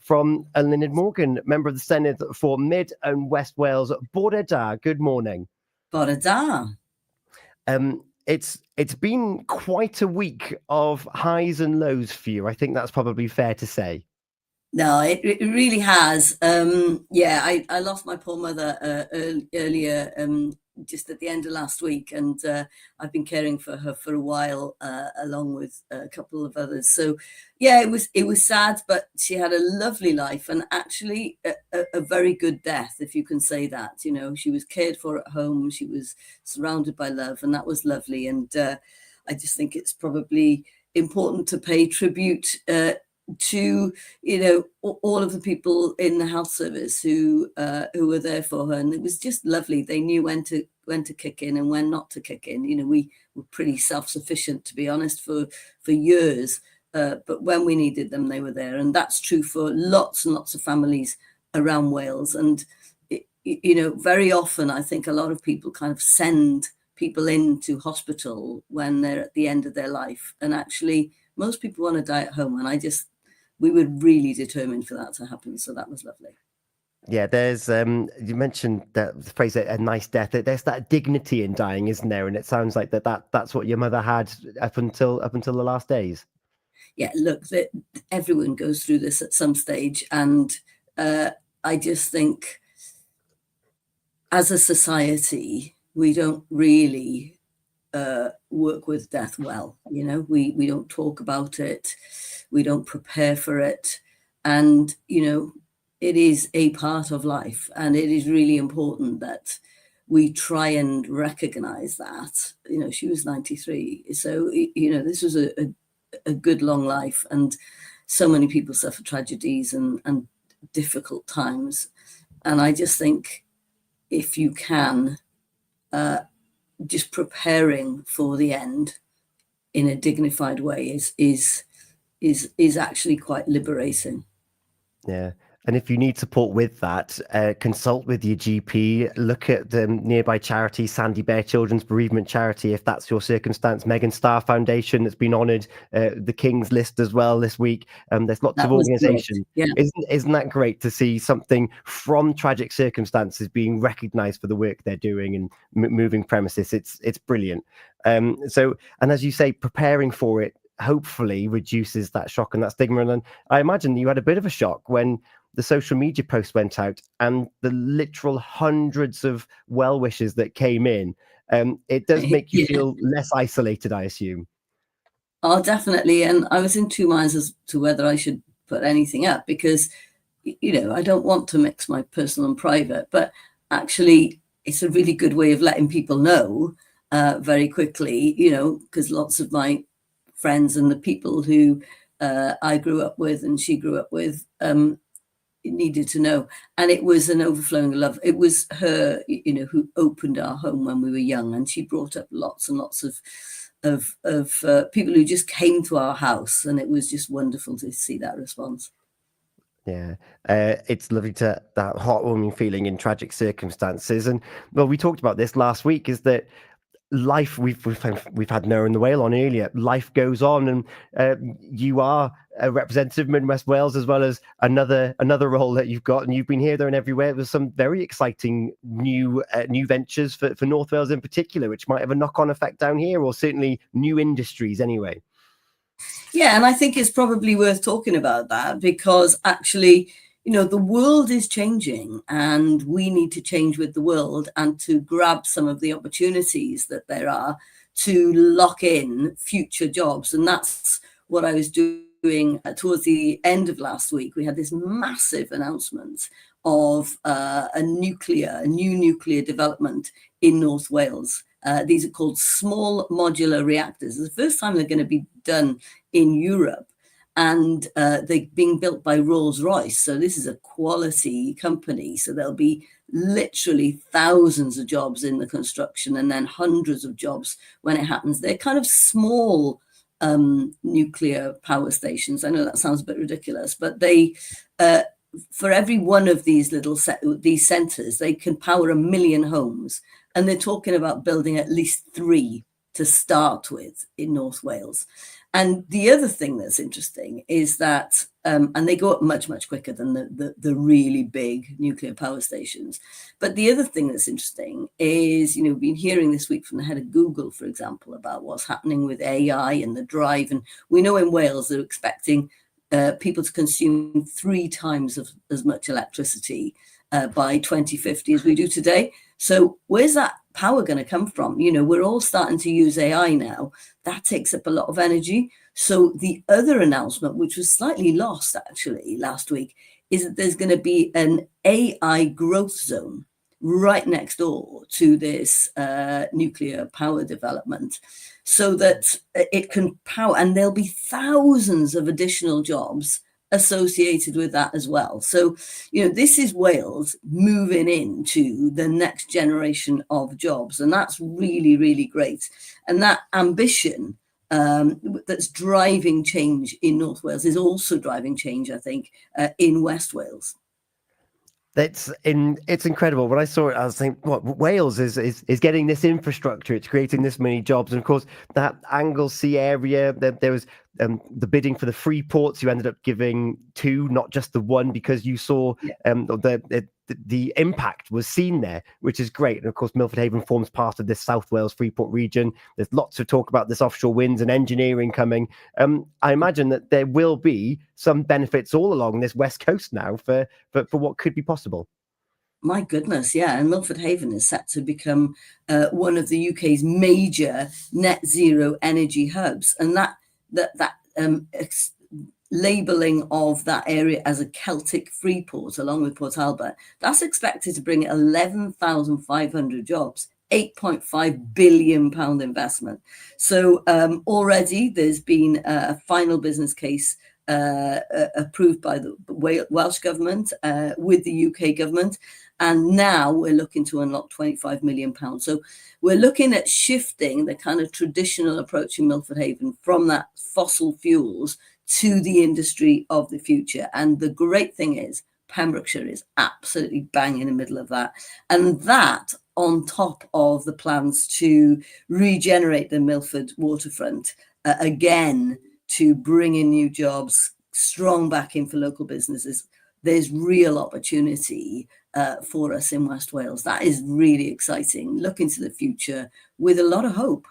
from Eluned Morgan, member of the Senedd for Mid and West Wales. Bore da, good morning. Bore da. It's been quite a week of highs and lows for you. I think that's probably fair to say. No, it really has. I lost my poor mother earlier, just at the end of last week, and I've been caring for her for a while, along with a couple of others. So, yeah, it was sad, but she had a lovely life, and actually a very good death, if you can say that. You know, she was cared for at home, she was surrounded by love, and that was lovely. And I just think it's probably important to pay tribute to, you know, all of the people in the health service who were there for her, and it was just lovely. They knew when to kick in and when not to kick in. You know, we were pretty self-sufficient, to be honest, for years, but when we needed them, they were there, and that's true for lots and lots of families around Wales. And you know, very often I think a lot of people kind of send people into hospital when they're at the end of their life, and actually most people want to die at home, and we were really determined for that to happen. So that was lovely. Yeah, there's you mentioned the phrase a nice death. There's that dignity in dying, isn't there? And it sounds like that's what your mother had up until the last days. Yeah, look, everyone goes through this at some stage, and I just think as a society we don't really work with death well. You know, we don't talk about it, we don't prepare for it, and you know, it is a part of life, and it is really important that we try and recognize that. You know, she was 93, so you know, this was a good long life, and so many people suffer tragedies and difficult times, and I just think if you can, just preparing for the end in a dignified way is actually quite liberating. Yeah. And if you need support with that, consult with your GP. Look at the nearby charity, Sandy Bear Children's Bereavement Charity, if that's your circumstance. Megan Starr Foundation that's been honoured, the King's List as well this week. There's lots of organisations. Yeah. Isn't that great to see something from tragic circumstances being recognised for the work they're doing and moving premises? It's brilliant. So, and as you say, preparing for it hopefully reduces that shock and that stigma. And I imagine you had a bit of a shock when the social media post went out and the literal hundreds of well wishes that came in. It does make you feel less isolated, I assume. Oh, definitely. And I was in two minds as to whether I should put anything up, because, you know, I don't want to mix my personal and private, but actually it's a really good way of letting people know very quickly, you know, because lots of my friends and the people who I grew up with and she grew up with needed to know. And it was an overflowing love. It was her, you know, who opened our home when we were young, and she brought up lots and lots of people who just came to our house, and it was just wonderful to see that response. Yeah, it's lovely to that heartwarming feeling in tragic circumstances. And well, we talked about this last week, is that life, we've had Noah and the Whale on earlier. Life goes on, and you are a representative of Mid and West Wales, as well as another role that you've got, and you've been here, there, and everywhere. There's some very exciting new ventures for North Wales in particular, which might have a knock-on effect down here, or certainly new industries anyway. Yeah, and I think it's probably worth talking about that, because actually, you know, the world is changing, and we need to change with the world and to grab some of the opportunities that there are to lock in future jobs. And that's what I was doing towards the end of last week. We had this massive announcement of a new nuclear development in North Wales. These are called small modular reactors. It's the first time they're going to be done in Europe. And they're being built by Rolls-Royce. So this is a quality company. So there'll be literally thousands of jobs in the construction, and then hundreds of jobs when it happens. They're kind of small nuclear power stations. I know that sounds a bit ridiculous, but they, for every one of these these centres, they can power 1 million homes. And they're talking about building at least 3 to start with in North Wales. And the other thing that's interesting is that, and they go up much, much quicker than the really big nuclear power stations. But the other thing that's interesting is, we've been hearing this week from the head of Google, for example, about what's happening with AI and the drive. And we know in Wales they're expecting people to consume 3 times as much electricity by 2050 as we do today. So where's that power going to come from? We're all starting to use AI now. That takes up a lot of energy. So the other announcement, which was slightly lost actually last week, is that there's going to be an AI growth zone right next door to this nuclear power development, so that it can power, and there'll be thousands of additional jobs associated with that as well. So, this is Wales moving into the next generation of jobs, and that's really, really great. And that ambition that's driving change in North Wales is also driving change, I think, in West Wales. It's incredible. When I saw it, I was thinking, what, Wales is getting this infrastructure, it's creating this many jobs. And of course, that Anglesey area, there was the bidding for the free ports. You ended up giving 2, not just the one, because you saw the impact was seen there, which is great. And of course, Milford Haven forms part of this South Wales Freeport region. There's lots of talk about this offshore winds and engineering coming. I imagine that there will be some benefits all along this west coast now for what could be possible. My goodness, yeah. And Milford Haven is set to become one of the UK's major net zero energy hubs. And that labelling of that area as a Celtic free port, along with Port Albert, that's expected to bring 11,500 jobs, £8.5 billion investment. So already there's been a final business case approved by the Welsh government with the UK government. And now we're looking to unlock £25 million. So we're looking at shifting the kind of traditional approach in Milford Haven from that fossil fuels to the industry of the future. And the great thing is Pembrokeshire is absolutely bang in the middle of that. And that on top of the plans to regenerate the Milford waterfront, again, to bring in new jobs, strong backing for local businesses. There's real opportunity for us in West Wales. That is really exciting. Look into the future with a lot of hope.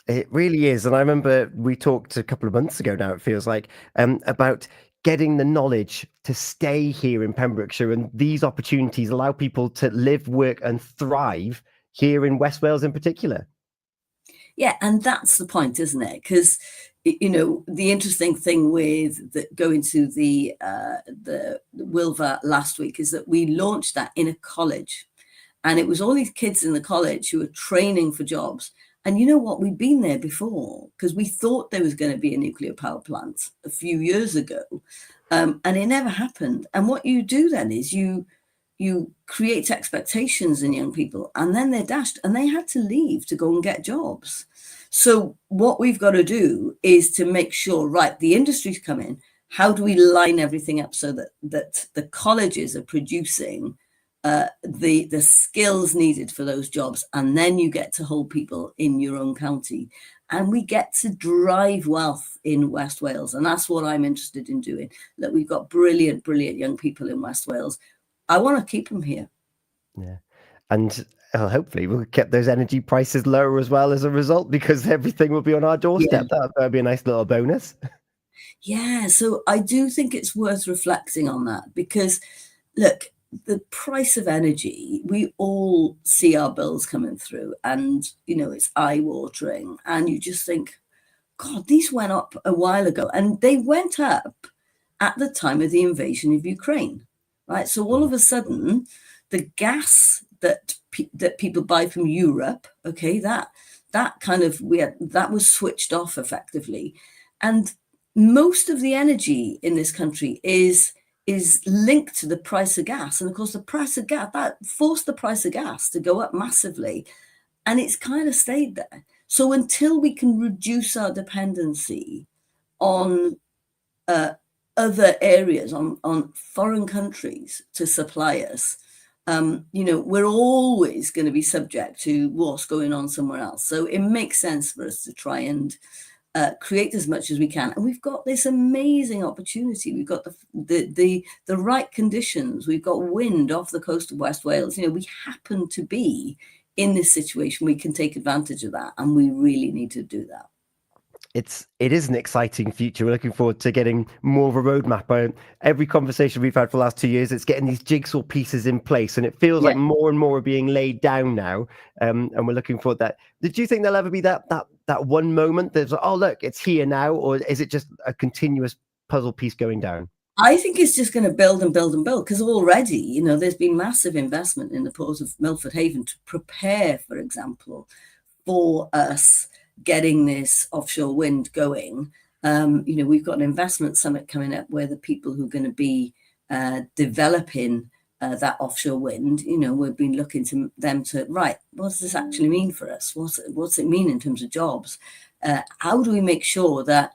It really is. And I remember we talked a couple of months ago now, it feels like, about getting the knowledge to stay here in Pembrokeshire, and these opportunities allow people to live, work and thrive here in West Wales in particular. Yeah, and that's the point, isn't it? Because the interesting thing with going to the Wilva last week is that we launched that in a college, and it was all these kids in the college who were training for jobs. And you know what? We'd been there before because we thought there was going to be a nuclear power plant a few years ago, and it never happened. And what you do then is you create expectations in young people, and then they're dashed, and they had to leave to go and get jobs. So what we've got to do is to make sure, right, the industry's come in. How do we line everything up so that the colleges are producing the skills needed for those jobs, and then you get to hold people in your own county, and we get to drive wealth in West Wales. And that's what I'm interested in doing. That we've got brilliant young people in West Wales. I want to keep them here. Yeah. And hopefully we'll get those energy prices lower as well as a result, because everything will be on our doorstep. Yeah. That'll be a nice little bonus. Yeah, so I do think it's worth reflecting on that, because look, the price of energy, we all see our bills coming through, and it's eye-watering, and you just think, God, these went up a while ago, and they went up at the time of the invasion of Ukraine, right? So all of a sudden, the gas that people buy from Europe, okay, that was switched off effectively, and most of the energy in this country is linked to the price of gas. And of course, the price of gas, that forced the price of gas to go up massively. And it's kind of stayed there. So until we can reduce our dependency on other areas, on foreign countries to supply us, we're always going to be subject to what's going on somewhere else. So it makes sense for us to try and create as much as we can. And we've got this amazing opportunity. We've got the right conditions. We've got wind off the coast of West Wales. We happen to be in this situation. We can take advantage of that, and we really need to do that. It is an exciting future. We're looking forward to getting more of a roadmap. Every conversation we've had for the last 2 years, it's getting these jigsaw pieces in place, and it feels like more and more are being laid down now. And we're looking forward to that. Did you think there'll ever be that one moment that's like, oh look, it's here now, or is it just a continuous puzzle piece going down? I think it's just going to build and build and build, because already, there's been massive investment in the port of Milford Haven to prepare, for example, for us getting this offshore wind going. We've got an investment summit coming up where the people who are going to be developing that offshore wind, we've been looking to them to, right, what does this actually mean for us? What's it mean in terms of jobs? How do we make sure that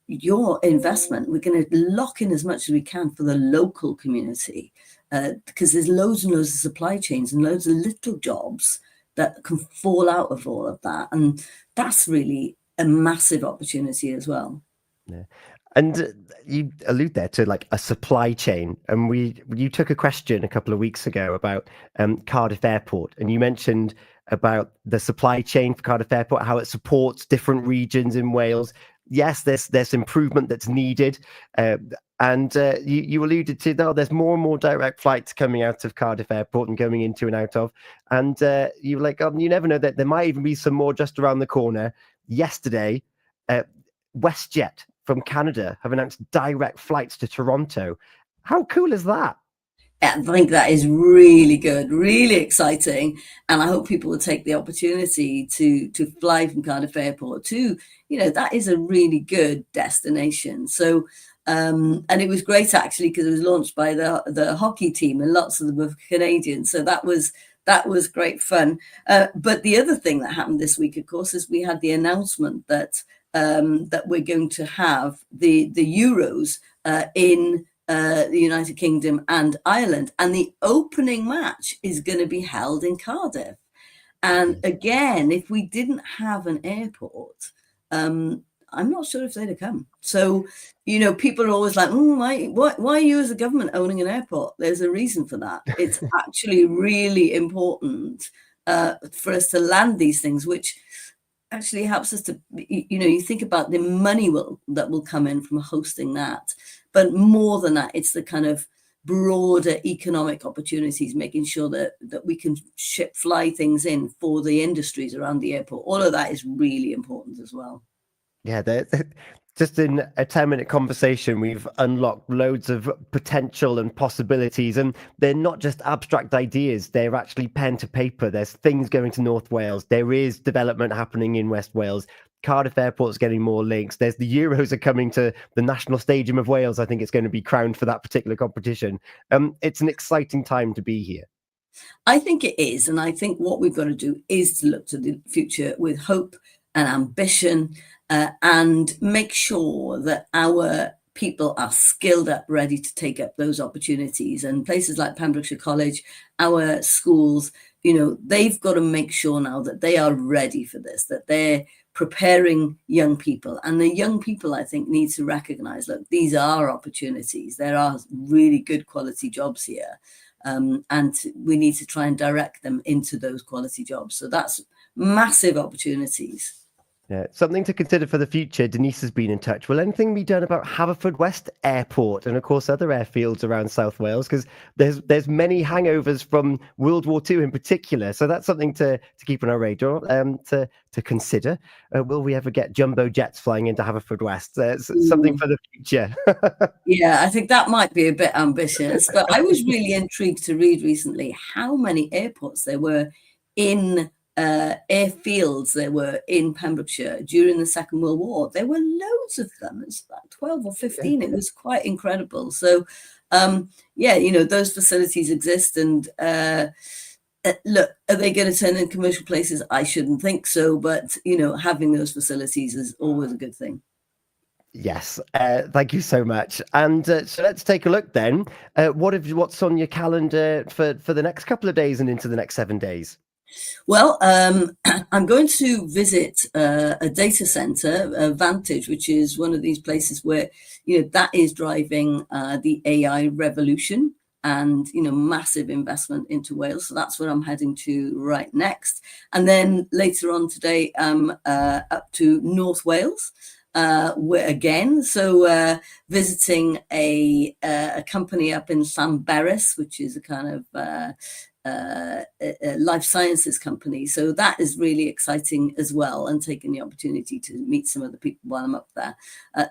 your investment, we're going to lock in as much as we can for the local community, because there's loads and loads of supply chains and loads of little jobs that can fall out of all of that. And that's really a massive opportunity as well. Yeah. And you allude there to like a supply chain, and you took a question a couple of weeks ago about Cardiff Airport, and you mentioned about the supply chain for Cardiff Airport, how it supports different regions in Wales. Yes, there's improvement that's needed, and you alluded to there's more and more direct flights coming out of Cardiff Airport and going into and out of, and you were like, you never know, that there might even be some more just around the corner. Yesterday, WestJet from Canada have announced direct flights to Toronto. How cool is that? I think that is really good, really exciting, and I hope people will take the opportunity to fly from Cardiff Airport to, that is a really good destination. So, and it was great actually, because it was launched by the hockey team, and lots of them were Canadian. So that was great fun. But the other thing that happened this week, of course, is we had the announcement that we're going to have the Euros in the United Kingdom and Ireland, and the opening match is going to be held in Cardiff. And again, if we didn't have an airport, I'm not sure if they'd have come. So, people are always like, why are you as a government owning an airport? There's a reason for that. It's actually really important for us to land these things, which actually helps us to, you think about the money that will come in from hosting that. But more than that, it's the kind of broader economic opportunities, making sure that we can fly things in for the industries around the airport. All of that is really important as well. Yeah, just in a 10-minute conversation, we've unlocked loads of potential and possibilities, and they're not just abstract ideas, they're actually pen to paper. There's things going to North Wales. There is development happening in West Wales. Cardiff Airport's getting more links. There's the Euros are coming to the National Stadium of Wales. I think it's going to be crowned for that particular competition. It's an exciting time to be here. I think it is. And I think what we've got to do is to look to the future with hope and ambition, and make sure that our people are skilled up, ready to take up those opportunities. And places like Pembrokeshire College, our schools, they've got to make sure now that they are ready for this, that they're preparing young people. And the young people, I think, need to recognize, look, these are opportunities. There are really good quality jobs here. And we need to try and direct them into those quality jobs. So that's massive opportunities. Yeah, something to consider for the future. Denise has been in touch. Will anything be done about Haverfordwest Airport and, of course, other airfields around South Wales? Because there's many hangovers from World War II in particular. So that's something to keep on our radar, to consider. Will we ever get jumbo jets flying into Haverfordwest? Something for the future. Yeah, I think that might be a bit ambitious. But I was really intrigued to read recently how many airports there were in airfields there were in Pembrokeshire during the Second World War. There were loads of them. It's about 12 or 15. It was quite incredible. So, those facilities exist. And look, are they going to turn in commercial places? I shouldn't think so. But, having those facilities is always a good thing. Yes, thank you so much. And so let's take a look then. What's on your calendar for the next couple of days and into the next 7 days? Well, I'm going to visit a data center, Vantage, which is one of these places where, that is driving the AI revolution and, massive investment into Wales. So that's where I'm heading to right next. And then later on today, I'm up to North Wales. Where again, so visiting a company up in Llanberis, which is a kind of a life sciences company. So that is really exciting as well, and taking the opportunity to meet some of the people while I'm up there.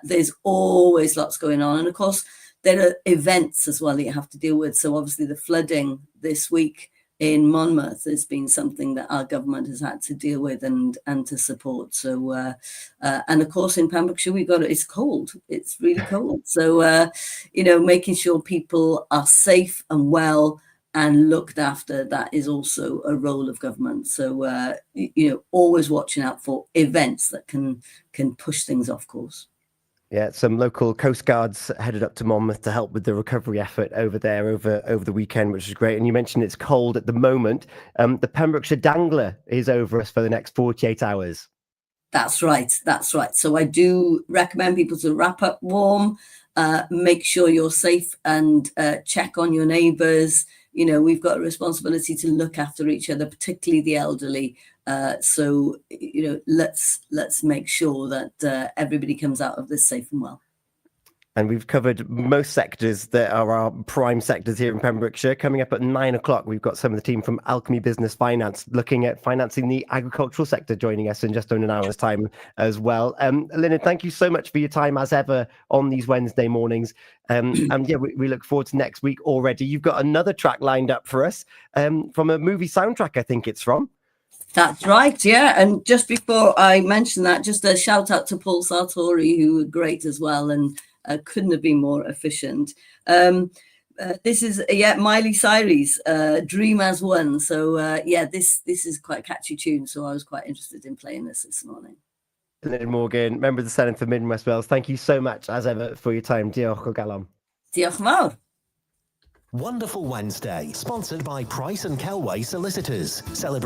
There's always lots going on. And of course, there are events as well that you have to deal with. So obviously the flooding this week in Monmouth has been something that our government has had to deal with and to support. So, and of course in Pembrokeshire, it's cold. It's really cold. So, making sure people are safe and well and looked after, that is also a role of government. So, always watching out for events that can push things off course. Yeah, some local coast guards headed up to Monmouth to help with the recovery effort over there over the weekend, which is great. And you mentioned it's cold at the moment. The Pembrokeshire Dangler is over us for the next 48 hours. That's right. That's right. So I do recommend people to wrap up warm, make sure you're safe, and check on your neighbours. We've got a responsibility to look after each other, particularly the elderly. So let's make sure that everybody comes out of this safe and well. And we've covered most sectors that are our prime sectors here in Pembrokeshire. Coming up at 9 o'clock, we've got some of the team from Alchemy Business Finance looking at financing the agricultural sector, joining us in just under an hour's time as well. Eluned, thank you so much for your time as ever on these Wednesday mornings. And yeah, we look forward to next week already. You've got another track lined up for us from a movie soundtrack, I think it's from. That's right, yeah. And just before I mention that, just a shout out to Paul Sartori, who were great as well, and couldn't have been more efficient. This is Miley Cyrus, "Dream as One." So this is quite a catchy tune. So I was quite interested in playing this morning. Eluned Morgan, member of the Senate for Mid and West Wales. Thank you so much as ever for your time. Diolch o galon. Diolch yn fawr. Wonderful Wednesday, sponsored by Price and Kelway Solicitors. Celebrate